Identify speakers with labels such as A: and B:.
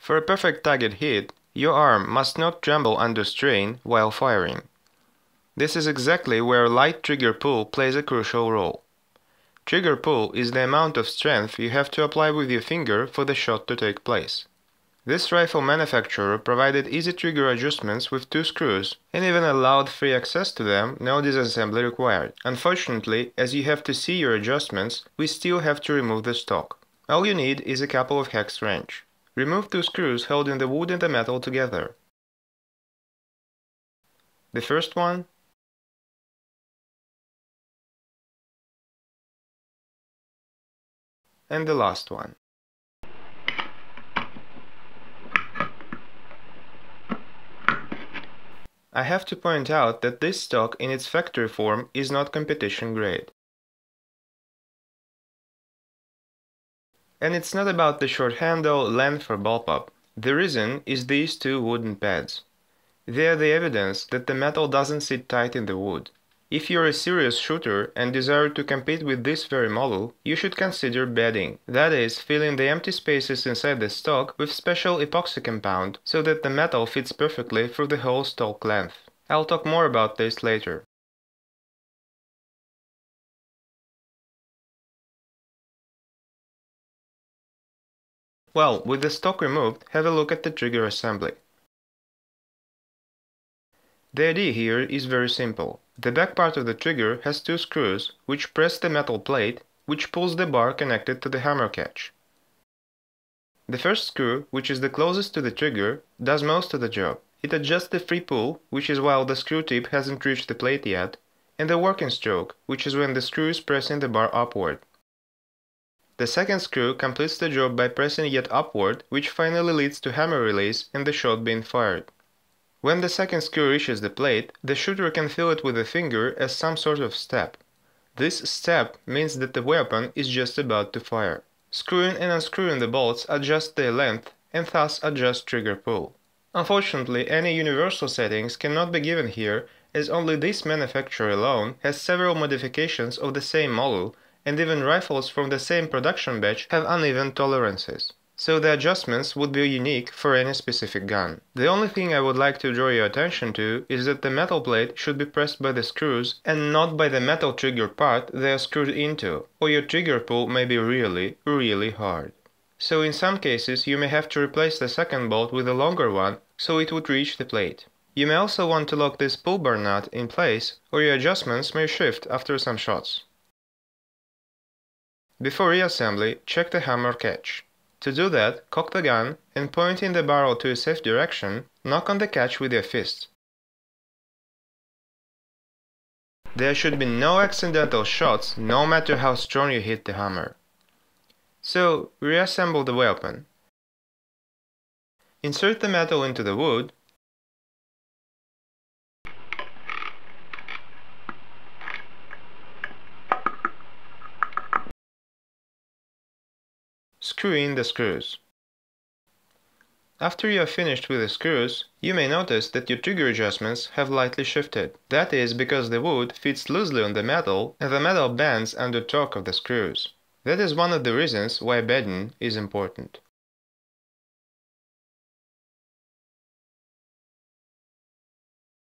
A: For a perfect target hit, your arm must not tremble under strain while firing. This is exactly where light trigger pull plays a crucial role. Trigger pull is the amount of strength you have to apply with your finger for the shot to take place. This rifle manufacturer provided easy trigger adjustments with 2 screws and even allowed free access to them, no disassembly required. Unfortunately, as you have to see your adjustments, we still have to remove the stock. All you need is a couple of hex wrench. Remove 2 screws holding the wood and the metal together. The first one, and the last one. I have to point out that this stock in its factory form is not competition grade. And it's not about the short handle, length or bullpup. The reason is these 2 wooden pads. They are the evidence that the metal doesn't sit tight in the wood. If you're a serious shooter and desire to compete with this very model, you should consider bedding. That is, filling the empty spaces inside the stock with special epoxy compound so that the metal fits perfectly through the whole stock length. I'll talk more about this later. Well, with the stock removed, have a look at the trigger assembly. The idea here is very simple. The back part of the trigger has 2 screws, which press the metal plate, which pulls the bar connected to the hammer catch. The first screw, which is the closest to the trigger, does most of the job. It adjusts the free pull, which is while the screw tip hasn't reached the plate yet, and the working stroke, which is when the screw is pressing the bar upward. The second screw completes the job by pressing it upward, which finally leads to hammer release and the shot being fired. When the second screw reaches the plate, the shooter can feel it with a finger as some sort of step. This step means that the weapon is just about to fire. Screwing and unscrewing the bolts adjust their length and thus adjust trigger pull. Unfortunately, any universal settings cannot be given here, as only this manufacturer alone has several modifications of the same model, and even rifles from the same production batch have uneven tolerances. So the adjustments would be unique for any specific gun. The only thing I would like to draw your attention to is that the metal plate should be pressed by the screws and not by the metal trigger part they are screwed into, or your trigger pull may be really, really hard. So in some cases you may have to replace the second bolt with a longer one so it would reach the plate. You may also want to lock this pull bar nut in place, or your adjustments may shift after some shots. Before reassembly, check the hammer catch. To do that, cock the gun and pointing the barrel to a safe direction, knock on the catch with your fist. There should be no accidental shots, no matter how strong you hit the hammer. So, reassemble the weapon. Insert the metal into the wood. Screw in the screws. After you are finished with the screws, you may notice that your trigger adjustments have lightly shifted. That is because the wood fits loosely on the metal and the metal bends under torque of the screws. That is one of the reasons why bedding is important.